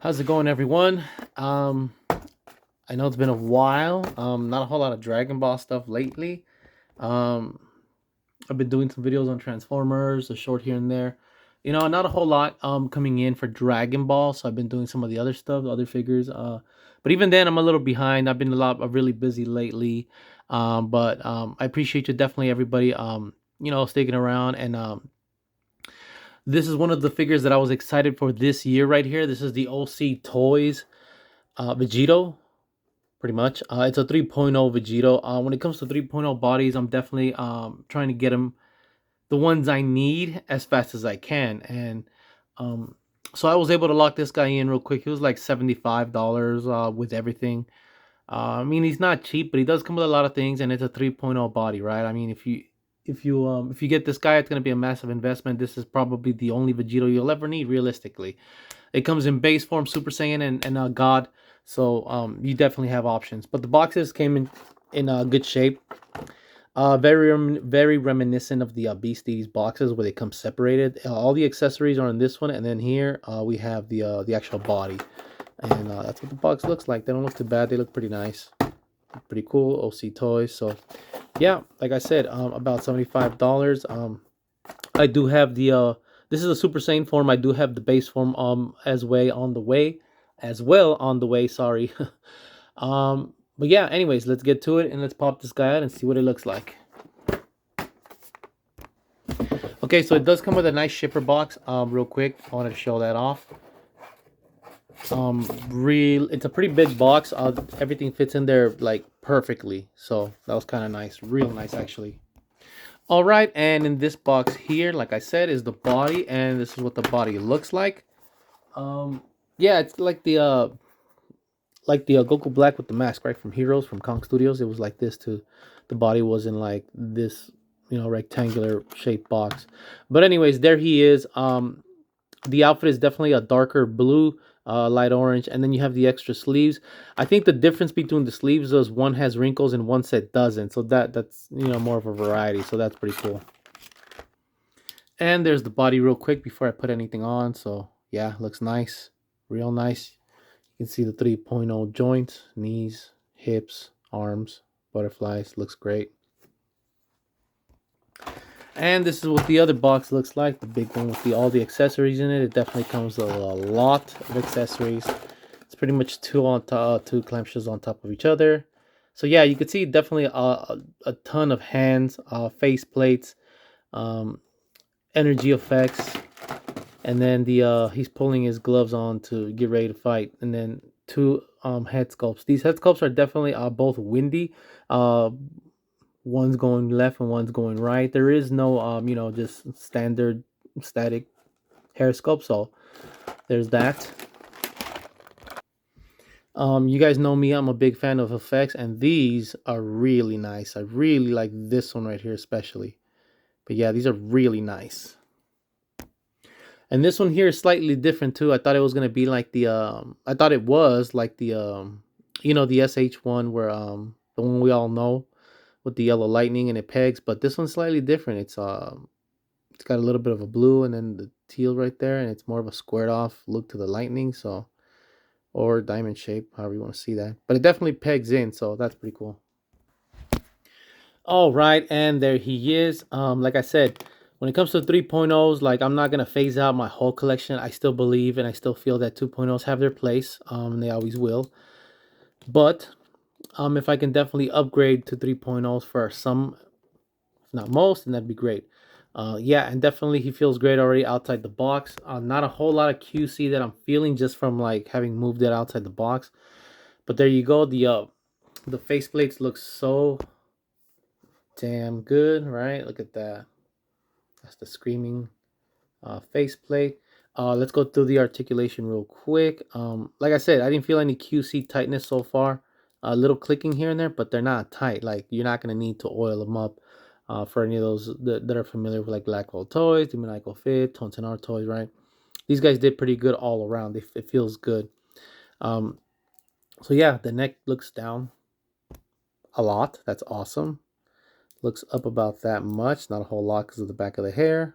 How's it going, everyone? I know it's been a while. Not a whole lot of Dragon Ball stuff lately. Um, I've been doing some videos on Transformers, a short here and there. Not a whole lot coming in for Dragon Ball, so I've been doing some of the other stuff, other figures. But even then, I'm a little behind. I've been really busy lately. But I appreciate you definitely, everybody. Sticking around and this is one of the figures that I was excited for this year right here. This is the OC Toys Vegito, pretty much. It's a 3.0 Vegito. When it comes to 3.0 bodies, I'm definitely trying to get them the ones I need as fast as I can. And um, so I was able to lock this guy in real quick. He was like $75 with everything. I mean, he's not cheap, but he does come with a lot of things, and it's a 3.0 body, right? I mean, if you get this guy, it's gonna be a massive investment. This is probably the only Vegito you'll ever need, realistically. It comes in base form, Super Saiyan, and God. So you definitely have options. But the boxes came in good shape. Very reminiscent of the Beasties boxes where they come separated. All the accessories are in this one, and then here we have the actual body, and that's what the box looks like. They don't look too bad. They look pretty nice, pretty cool. OC Toys. So yeah, like I said, about $75. I do have the this is a Super Saiyan form. I do have the base form as well on the way, sorry. But yeah, anyways, let's get to it and let's pop this guy out and see what it looks like. Okay, so it does come with a nice shipper box. Real quick, I wanted to show that off. It's a pretty big box. Everything fits in there like perfectly. So that was kind of nice, real nice actually. All right, and in this box here, like I said, is the body, and this is what the body looks like. Yeah, it's like the Goku Black with the mask, right, from Heroes from Kong Studios. It was like this too. The body was in like this, rectangular shaped box. But anyways, there he is. The outfit is definitely a darker blue, light orange, and then you have the extra sleeves. I think the difference between the sleeves is one has wrinkles and one set doesn't. So that's more of a variety. So that's pretty cool. And there's the body real quick before I put anything on. So yeah, looks nice, real nice. You can see the 3.0 joints, knees, hips, arms, butterflies. Looks great. And this is what the other box looks like, the big one with all the accessories in it. It definitely comes with a lot of accessories. It's pretty much two clamshells on top of each other. So yeah, you can see definitely a ton of hands, face plates, um, energy effects, and then he's pulling his gloves on to get ready to fight, and then two head sculpts. These head sculpts are definitely both windy. Uh, one's going left and one's going right. There is no just standard static hair sculpt, so there's that. You guys know me, I'm a big fan of effects, and these are really nice. I really like this one right here especially. But yeah, these are really nice. And this one here is slightly different too. I thought it was gonna be like I thought it was like the SH one where the one we all know with the yellow lightning and it pegs, but this one's slightly different. It's got a little bit of a blue and then the teal right there, and it's more of a squared off look to the lightning, so or diamond shape, however you want to see that. But it definitely pegs in, so that's pretty cool. All right, and there he is. Like I said, when it comes to 3.0s, like I'm not gonna phase out my whole collection. I still believe and I still feel that 2.0s have their place. And they always will. But if I can definitely upgrade to 3.0s for some, if not most, then that'd be great. Yeah, and definitely he feels great already outside the box. Not a whole lot of QC that I'm feeling just from like having moved it outside the box. But there you go. The faceplates look so damn good, right? Look at that. That's the screaming faceplate. Let's go through the articulation real quick. Like I said, I didn't feel any QC tightness so far. A little clicking here and there, but they're not tight. Like you're not gonna need to oil them up. For any of those that are familiar with like Blackwell Toys, Demoniacal Fit, Tonson R Toys, right? These guys did pretty good all around. It feels good. Um, so yeah, the neck looks down a lot. That's awesome. Looks up about that much. Not a whole lot because of the back of the hair,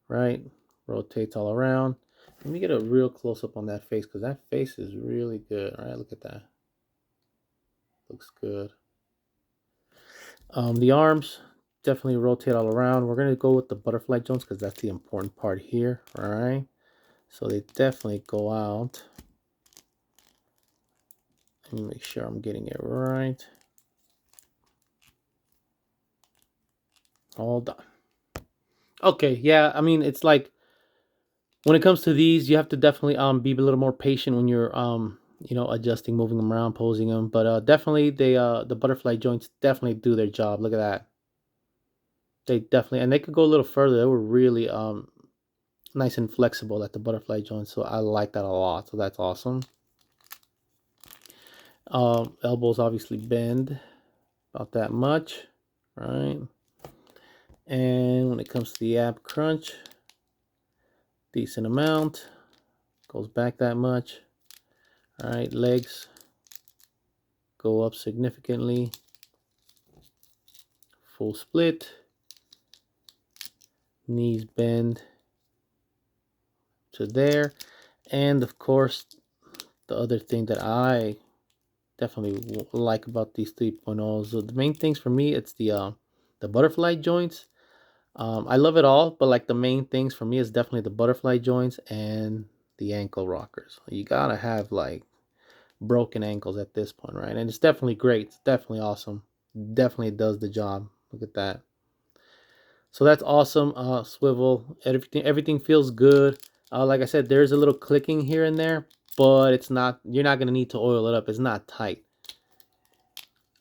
right? Rotates all around. Let me get a real close up on that face, because that face is really good. All right, look at that. Looks good. The arms definitely rotate all around. We're gonna go with the butterfly joints because that's the important part here. All right. So they definitely go out. Let me make sure I'm getting it right. All done. Okay, yeah, I mean, it's like when it comes to these, you have to definitely be a little more patient when you're adjusting, moving them around, posing them. But definitely the butterfly joints definitely do their job. Look at that. They definitely, and they could go a little further. They were really nice and flexible at the butterfly joints, so I like that a lot. So that's awesome. Elbows obviously bend about that much, right? And when it comes to the ab crunch, decent amount, goes back that much. All right, legs go up significantly, full split, knees bend to there. And of course, the other thing that I definitely like about these 3.0s, so the main things for me, it's the butterfly joints. I love it all, but like the main things for me is definitely the butterfly joints and the ankle rockers. You gotta have like broken ankles at this point, right? And it's definitely great. It's definitely awesome. Definitely does the job. Look at that. So that's awesome. Swivel. Everything feels good. Like I said, there's a little clicking here and there, but it's not. You're not gonna need to oil it up. It's not tight.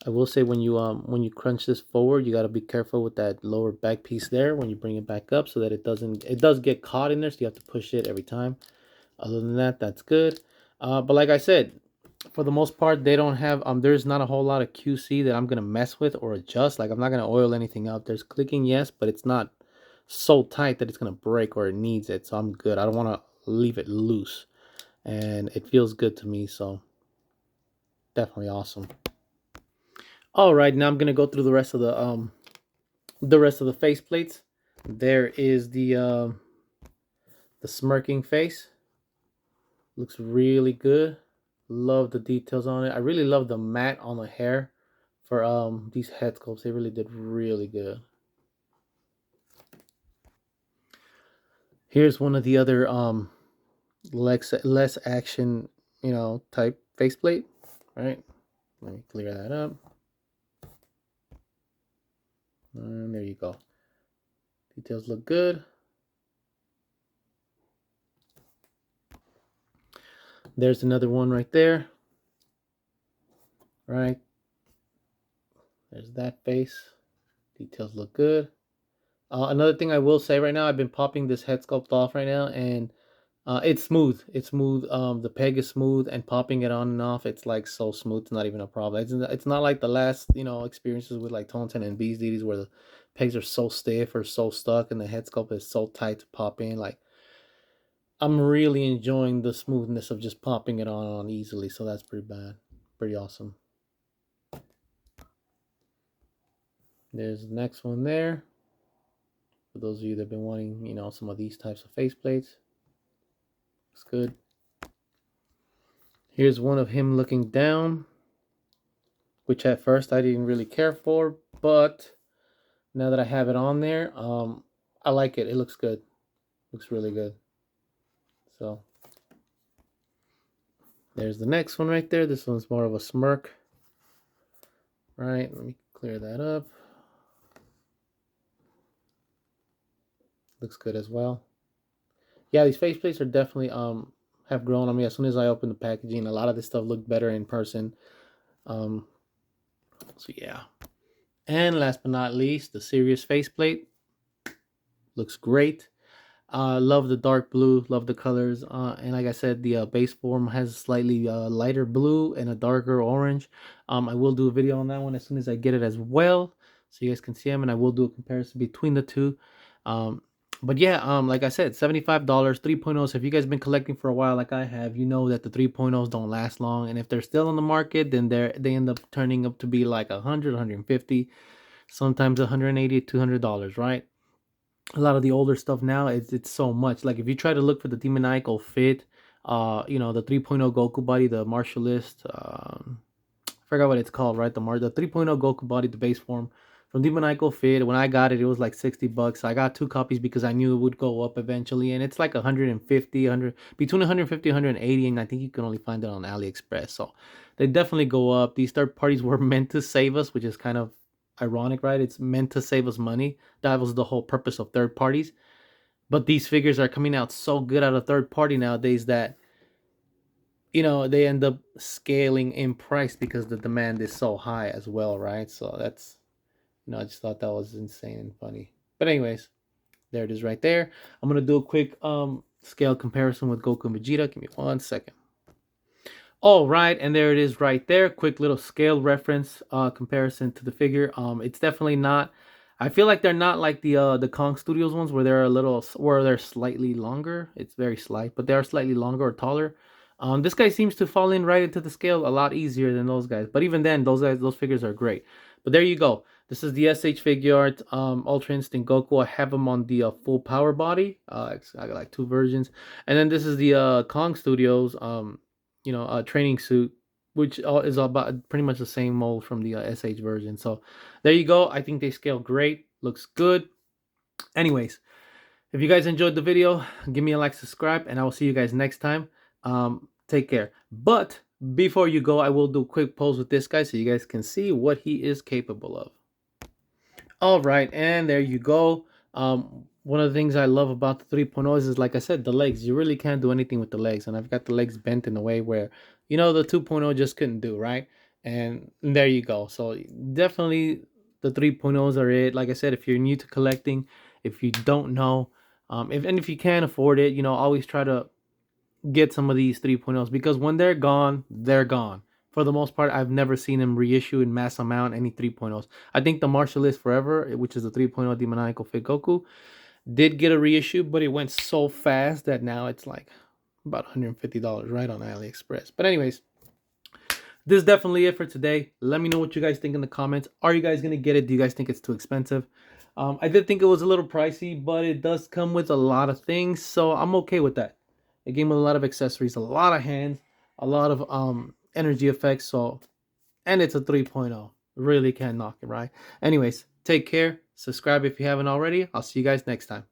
I will say when you crunch this forward, you got to be careful with that lower back piece there when you bring it back up, so that it does get caught in there, so you have to push it every time. Other than that, that's good. But like I said, for the most part, they don't have there's not a whole lot of QC that I'm gonna mess with or adjust. Like I'm not gonna oil anything up. There's clicking, yes, but it's not so tight that it's gonna break or it needs it. So I'm good. I don't want to leave it loose, and it feels good to me. So definitely awesome. All right, now I'm gonna go through the rest of the face plates. There is the smirking face. Looks really good. Love the details on it. I really love the matte on the hair for these head sculpts. They really did really good. Here's one of the other less action, type faceplate. Right. Let me clear that up. And there you go. Details look good. There's another one right there. Right. There's that face. Details look good. Another thing I will say right now, I've been popping this head sculpt off right now, and it's smooth. It's smooth. The peg is smooth, and popping it on and off, it's like so smooth. It's not even a problem. It's not like the last experiences with like Tone 10 and Bees DDs where the pegs are so stiff or so stuck, and the head sculpt is so tight to pop in. Like I'm really enjoying the smoothness of just popping it on easily. So that's pretty bad. Pretty awesome. There's the next one there. For those of you that have been wanting, some of these types of faceplates. Looks good. Here's one of him looking down, which at first I didn't really care for, but now that I have it on there, I like it. It looks good. Looks really good. So there's the next one right there. This one's more of a smirk. Right, let me clear that up. Looks good as well. Yeah, these faceplates are definitely have grown on me. As soon as I opened the packaging, a lot of this stuff looked better in person. So yeah. And last but not least, the Serious faceplate. Looks great. Love the dark blue, love the colors. And like I said, the base form has slightly lighter blue and a darker orange. I will do a video on that one as soon as I get it as well, so you guys can see them, and I will do a comparison between the two. But yeah, like I said, $75, 3.0s. If you guys been collecting for a while like I have, you know that the 3.0s don't last long, and if they're still on the market, then they end up turning up to be like 100, 150, sometimes 180, $200, right? a lot of the older stuff now, it's so much. Like if you try to look for the demoniacal fit, the 3.0 Goku body, the martialist, I forgot what it's called, right? The 3.0 Goku body, the base form from demoniacal fit. When I got it, it was like $60. I got two copies because I knew it would go up eventually, and it's like 150, 100, between 150, 180, and I think you can only find it on AliExpress. So they definitely go up. These third parties were meant to save us, which is kind of ironic, right? It's meant to save us money. That was the whole purpose of third parties. But these figures are coming out so good out of third party nowadays that they end up scaling in price because the demand is so high as well, right? So that's, I just thought that was insane and funny. But anyways, there it is right there. I'm gonna do a quick scale comparison with Goku and Vegeta. Give me 1 second. All right, and there it is right there. Quick little scale reference comparison to the figure. It's definitely not. I feel like they're not like the Kong Studios ones where they're slightly longer. It's very slight, but they are slightly longer or taller. This guy seems to fall in right into the scale a lot easier than those guys. But even then, those figures are great. But there you go. This is the SH figure art, Ultra Instinct Goku. I have him on the full power body. I got like two versions, and then this is the Kong Studios. A training suit, which is about pretty much the same mold from the SH version. So there you go. I think they scale great. Looks good. Anyways, if you guys enjoyed the video, give me a like, subscribe, and I will see you guys next time. Take care. But before you go, I will do a quick pose with this guy so you guys can see what he is capable of. All right, and there you go. One of the things I love about the 3.0 is, like I said, the legs. You really can't do anything with the legs, and I've got the legs bent in a way where, the 2.0 just couldn't do, right? And there you go. So definitely the 3.0s are it. Like I said, if you're new to collecting, if you don't know, if you can't afford it, always try to get some of these 3.0s because when they're gone, they're gone. For the most part, I've never seen them reissue in mass amount any 3.0s. I think the Martialist Forever, which is the 3.0 Demoniacal Fit Goku, did get a reissue, but it went so fast that now it's like about $150 right on AliExpress. But anyways, this is definitely it for today. Let me know what you guys think in the comments. Are you guys going to get it? Do you guys think it's too expensive? I did think it was a little pricey, but it does come with a lot of things, so I'm okay with that. It came with a lot of accessories, a lot of hands, a lot of energy effects, and it's a 3.0. Really can't knock it, right? Anyways, take care. Subscribe if you haven't already. I'll see you guys next time.